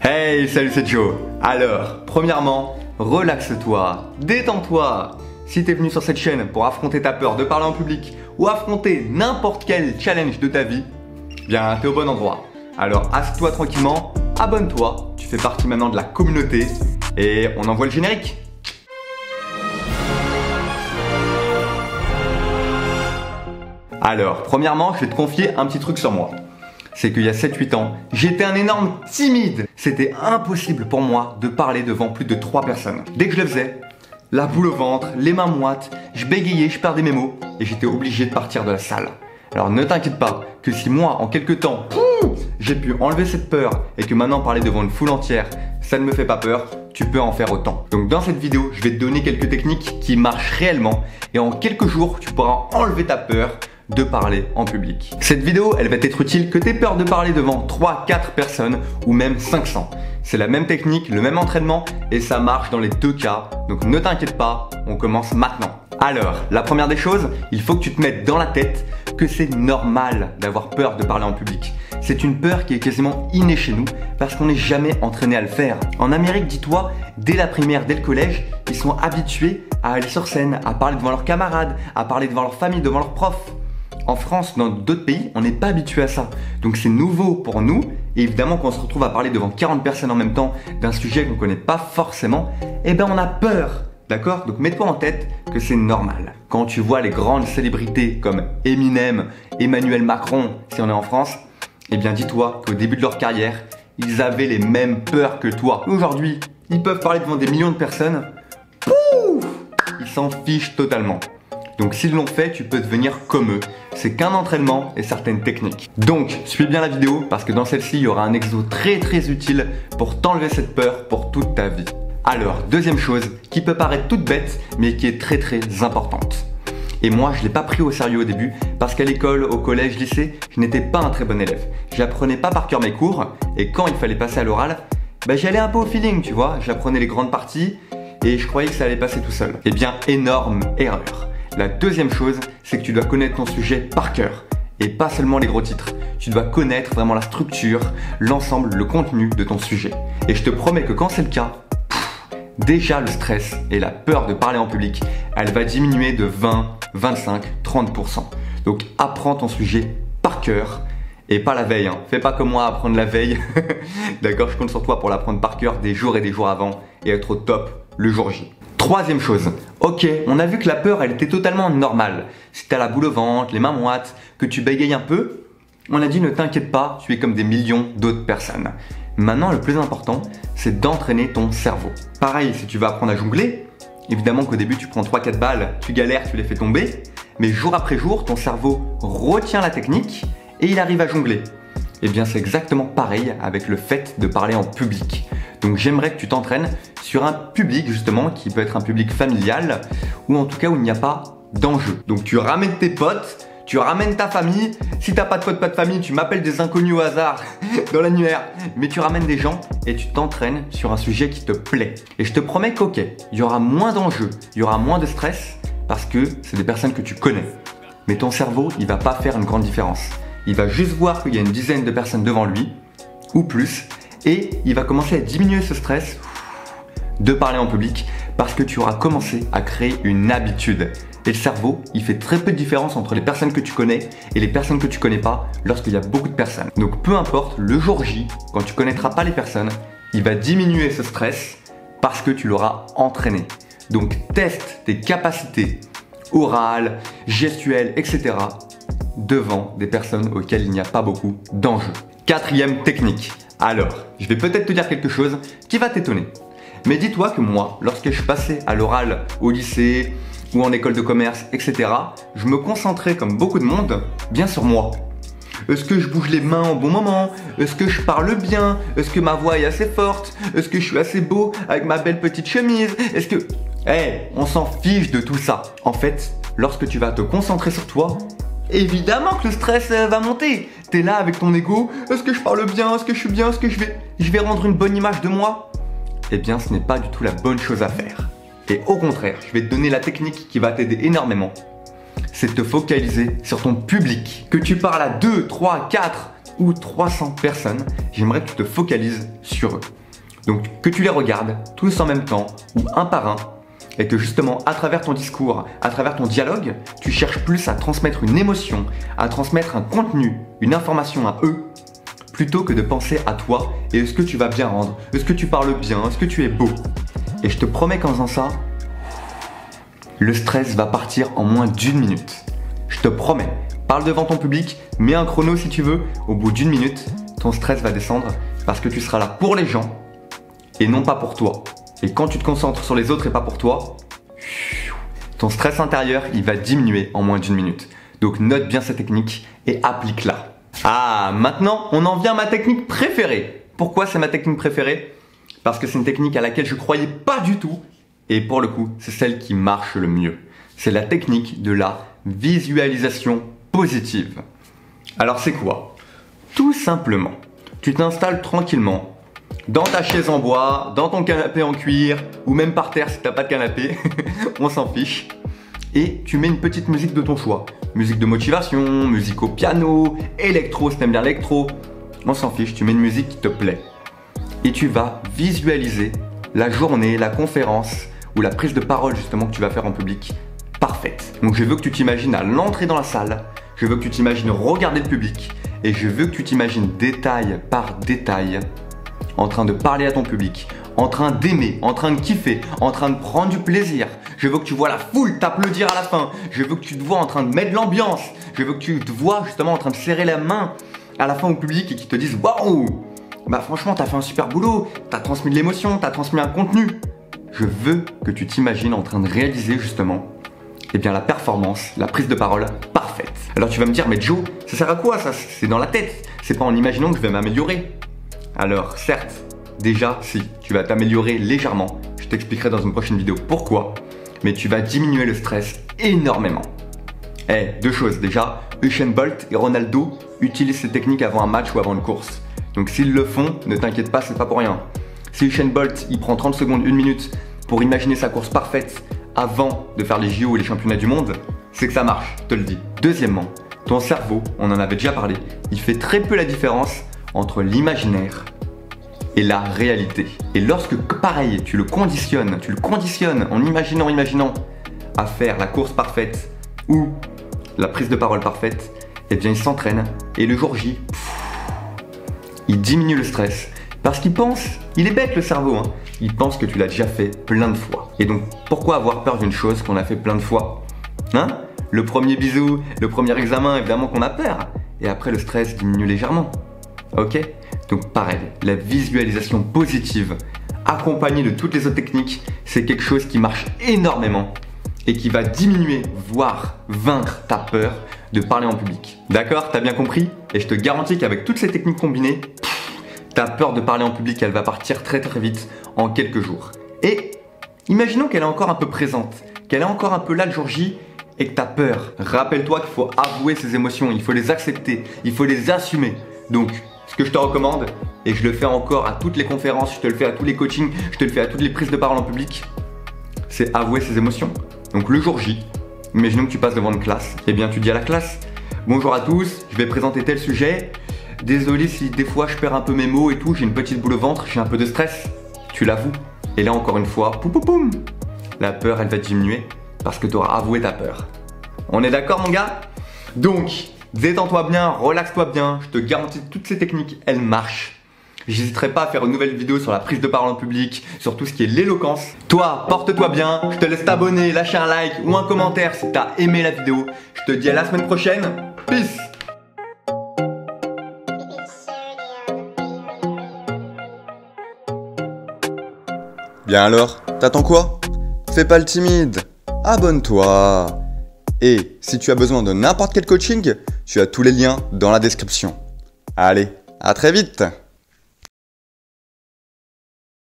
Hey, salut, c'est Joe. Alors, premièrement, relaxe-toi, détends-toi. Si t'es venu sur cette chaîne pour affronter ta peur de parler en public ou affronter n'importe quel challenge de ta vie, bien, t'es au bon endroit. Alors, assieds-toi tranquillement, abonne-toi, tu fais partie maintenant de la communauté et on envoie le générique. Alors, premièrement, je vais te confier un petit truc sur moi. C'est qu'il y a 7-8 ans, j'étais un énorme timide. C'était impossible pour moi de parler devant plus de 3 personnes. Dès que je le faisais, la boule au ventre, les mains moites, je bégayais, je perdais mes mots et j'étais obligé de partir de la salle. Alors ne t'inquiète pas que si moi, en quelques temps, j'ai pu enlever cette peur et que maintenant parler devant une foule entière, ça ne me fait pas peur, tu peux en faire autant. Donc dans cette vidéo, je vais te donner quelques techniques qui marchent réellement et en quelques jours, tu pourras enlever ta peur de parler en public. Cette vidéo, elle va t'être utile que t'aies peur de parler devant 3-4 personnes ou même 500. C'est la même technique, le même entraînement et ça marche dans les deux cas. Donc ne t'inquiète pas, on commence maintenant. Alors, la première des choses, il faut que tu te mettes dans la tête que c'est normal d'avoir peur de parler en public. C'est une peur qui est quasiment innée chez nous parce qu'on n'est jamais entraîné à le faire. En Amérique, dis-toi, dès la primaire, dès le collège, ils sont habitués à aller sur scène, à parler devant leurs camarades, à parler devant leur famille, devant leurs profs. En France, dans d'autres pays, on n'est pas habitué à ça. Donc c'est nouveau pour nous. Et évidemment, quand on se retrouve à parler devant 40 personnes en même temps d'un sujet qu'on ne connaît pas forcément, eh ben on a peur. D'accord? Donc mets-toi en tête que c'est normal. Quand tu vois les grandes célébrités comme Eminem, Emmanuel Macron, si on est en France, eh bien dis-toi qu'au début de leur carrière, ils avaient les mêmes peurs que toi. Aujourd'hui, ils peuvent parler devant des millions de personnes. Pouf! Ils s'en fichent totalement. Donc s'ils l'ont fait, tu peux devenir comme eux. C'est qu'un entraînement et certaines techniques. Donc, suis bien la vidéo parce que dans celle-ci, il y aura un exo très utile pour t'enlever cette peur pour toute ta vie. Alors, deuxième chose qui peut paraître toute bête, mais qui est très importante. Et moi, je ne l'ai pas pris au sérieux au début parce qu'à l'école, au collège, lycée, je n'étais pas un très bon élève. J'apprenais pas par cœur mes cours et quand il fallait passer à l'oral, j'y allais un peu au feeling, tu vois. J'apprenais les grandes parties et je croyais que ça allait passer tout seul. Eh bien, énorme erreur. La deuxième chose, c'est que tu dois connaître ton sujet par cœur et pas seulement les gros titres. Tu dois connaître vraiment la structure, l'ensemble, le contenu de ton sujet. Et je te promets que quand c'est le cas, déjà le stress et la peur de parler en public, elle va diminuer de 20, 25, 30%. Donc apprends ton sujet par cœur et pas la veille. Hein. Fais pas comme moi apprendre la veille. D'accord, je compte sur toi pour l'apprendre par cœur des jours et des jours avant et être au top le jour J. Troisième chose, ok, on a vu que la peur, elle était totalement normale. Si t'as la boule au ventre, les mains moites, que tu bégayes un peu, on a dit ne t'inquiète pas, tu es comme des millions d'autres personnes. Maintenant, le plus important, c'est d'entraîner ton cerveau. Pareil, si tu vas apprendre à jongler, évidemment qu'au début, tu prends 3-4 balles, tu galères, tu les fais tomber, mais jour après jour, ton cerveau retient la technique et il arrive à jongler. Eh bien, c'est exactement pareil avec le fait de parler en public. Donc j'aimerais que tu t'entraînes sur un public justement qui peut être un public familial ou en tout cas où il n'y a pas d'enjeu. Donc tu ramènes tes potes, tu ramènes ta famille. Si t'as pas de potes, pas de famille, tu m'appelles des inconnus au hasard dans l'annuaire. Mais tu ramènes des gens et tu t'entraînes sur un sujet qui te plaît. Et je te promets qu'ok, il y aura moins d'enjeux, il y aura moins de stress parce que c'est des personnes que tu connais. Mais ton cerveau, il va pas faire une grande différence. Il va juste voir qu'il y a une dizaine de personnes devant lui ou plus. Et il va commencer à diminuer ce stress de parler en public parce que tu auras commencé à créer une habitude. Et le cerveau, il fait très peu de différence entre les personnes que tu connais et les personnes que tu connais pas lorsqu'il y a beaucoup de personnes. Donc peu importe, le jour J, quand tu connaîtras pas les personnes, il va diminuer ce stress parce que tu l'auras entraîné. Donc teste tes capacités orales, gestuelles, etc. devant des personnes auxquelles il n'y a pas beaucoup d'enjeux. Quatrième technique. Alors, je vais peut-être te dire quelque chose qui va t'étonner. Mais dis-toi que moi, lorsque je passais à l'oral au lycée ou en école de commerce, etc., je me concentrais comme beaucoup de monde bien sur moi. Est-ce que je bouge les mains au bon moment? Est-ce que je parle bien? Est-ce que ma voix est assez forte? Est-ce que je suis assez beau avec ma belle petite chemise? Est-ce que... on s'en fiche de tout ça. En fait, lorsque tu vas te concentrer sur toi, évidemment que le stress va monter. T'es là avec ton ego. Est-ce que je parle bien? Est-ce que je suis bien? Est-ce que je vais rendre une bonne image de moi? Eh bien, ce n'est pas du tout la bonne chose à faire. Et au contraire, je vais te donner la technique qui va t'aider énormément. C'est de te focaliser sur ton public. Que tu parles à 2, 3, 4 ou 300 personnes, j'aimerais que tu te focalises sur eux. Donc que tu les regardes tous en même temps ou un par un et que justement à travers ton discours, à travers ton dialogue, tu cherches plus à transmettre une émotion, à transmettre un contenu, une information à eux plutôt que de penser à toi et est-ce que tu vas bien rendre, est-ce que tu parles bien, est-ce que tu es beau. Et je te promets qu'en faisant ça, le stress va partir en moins d'1 minute. Je te promets. Parle devant ton public, mets un chrono si tu veux, au bout d'1 minute, ton stress va descendre parce que tu seras là pour les gens et non pas pour toi. Et quand tu te concentres sur les autres et pas pour toi, ton stress intérieur, il va diminuer en moins d'1 minute. Donc note bien cette technique et applique-la. Ah, maintenant, on en vient à ma technique préférée. Pourquoi c'est ma technique préférée? Parce que c'est une technique à laquelle je croyais pas du tout. Et pour le coup, c'est celle qui marche le mieux. C'est la technique de la visualisation positive. Alors c'est quoi? Tout simplement, tu t'installes tranquillement dans ta chaise en bois, dans ton canapé en cuir, ou même par terre si t'as pas de canapé, on s'en fiche. Et tu mets une petite musique de ton choix. Musique de motivation, musique au piano, électro si t'aimes bien l'électro. On s'en fiche, tu mets une musique qui te plaît. Et tu vas visualiser la journée, la conférence ou la prise de parole justement que tu vas faire en public parfaite. Donc je veux que tu t'imagines à l'entrée dans la salle, je veux que tu t'imagines regarder le public et je veux que tu t'imagines détail par détail en train de parler à ton public, en train d'aimer, en train de kiffer, en train de prendre du plaisir. Je veux que tu vois la foule t'applaudir à la fin. Je veux que tu te vois en train de mettre l'ambiance. Je veux que tu te vois justement en train de serrer la main à la fin au public et qu'ils te disent « Waouh, bah franchement t'as fait un super boulot, t'as transmis de l'émotion, t'as transmis un contenu. » Je veux que tu t'imagines en train de réaliser justement la performance, la prise de parole parfaite. Alors tu vas me dire « Mais Joe, ça sert à quoi ça? C'est dans la tête. C'est pas en imaginant que je vais m'améliorer. » Alors certes, déjà si, tu vas t'améliorer légèrement. Je t'expliquerai dans une prochaine vidéo pourquoi. Mais tu vas diminuer le stress énormément. Deux choses. Déjà, Usain Bolt et Ronaldo utilisent ces techniques avant un match ou avant une course. Donc s'ils le font, ne t'inquiète pas, c'est pas pour rien. Si Usain Bolt, il prend 30 secondes, 1 minute pour imaginer sa course parfaite avant de faire les JO et les championnats du monde, c'est que ça marche, je te le dis. Deuxièmement, ton cerveau, on en avait déjà parlé, il fait très peu la différence entre l'imaginaire et la réalité. Et lorsque, pareil, tu le conditionnes en imaginant à faire la course parfaite ou la prise de parole parfaite, eh bien il s'entraîne et le jour J, il diminue le stress parce qu'il pense, il est bête le cerveau, hein, il pense que tu l'as déjà fait plein de fois. Et donc pourquoi avoir peur d'une chose qu'on a fait plein de fois? Hein? Le premier bisou, le premier examen, évidemment qu'on a peur. Et après le stress diminue légèrement. Ok? Donc pareil, la visualisation positive accompagnée de toutes les autres techniques, c'est quelque chose qui marche énormément et qui va diminuer, voire vaincre ta peur de parler en public. D'accord? T'as bien compris? Et je te garantis qu'avec toutes ces techniques combinées, ta peur de parler en public, elle va partir très très vite en quelques jours. Et imaginons qu'elle est encore un peu présente, qu'elle est encore un peu là le jour J et que t'as peur. Rappelle-toi qu'il faut avouer ses émotions, il faut les accepter, il faut les assumer. Donc, ce que je te recommande, et je le fais encore à toutes les conférences, je te le fais à tous les coachings, je te le fais à toutes les prises de parole en public, c'est avouer ses émotions. Donc le jour J, imaginons que tu passes devant une classe, eh bien tu dis à la classe « Bonjour à tous, je vais présenter tel sujet. Désolé si des fois je perds un peu mes mots et tout, j'ai une petite boule au ventre, j'ai un peu de stress. » Tu l'avoues. Et là encore une fois, poum poum poum, la peur elle va diminuer parce que tu auras avoué ta peur. On est d'accord mon gars? Donc, détends-toi bien, relaxe-toi bien, je te garantis que toutes ces techniques, elles marchent. J'hésiterai pas à faire une nouvelle vidéo sur la prise de parole en public, sur tout ce qui est l'éloquence. Toi, porte-toi bien, je te laisse t'abonner, lâcher un like ou un commentaire si t'as aimé la vidéo. Je te dis à la semaine prochaine, peace! Bien alors, t'attends quoi? Fais pas le timide, abonne-toi. Et si tu as besoin de n'importe quel coaching, tu as tous les liens dans la description. Allez, à très vite!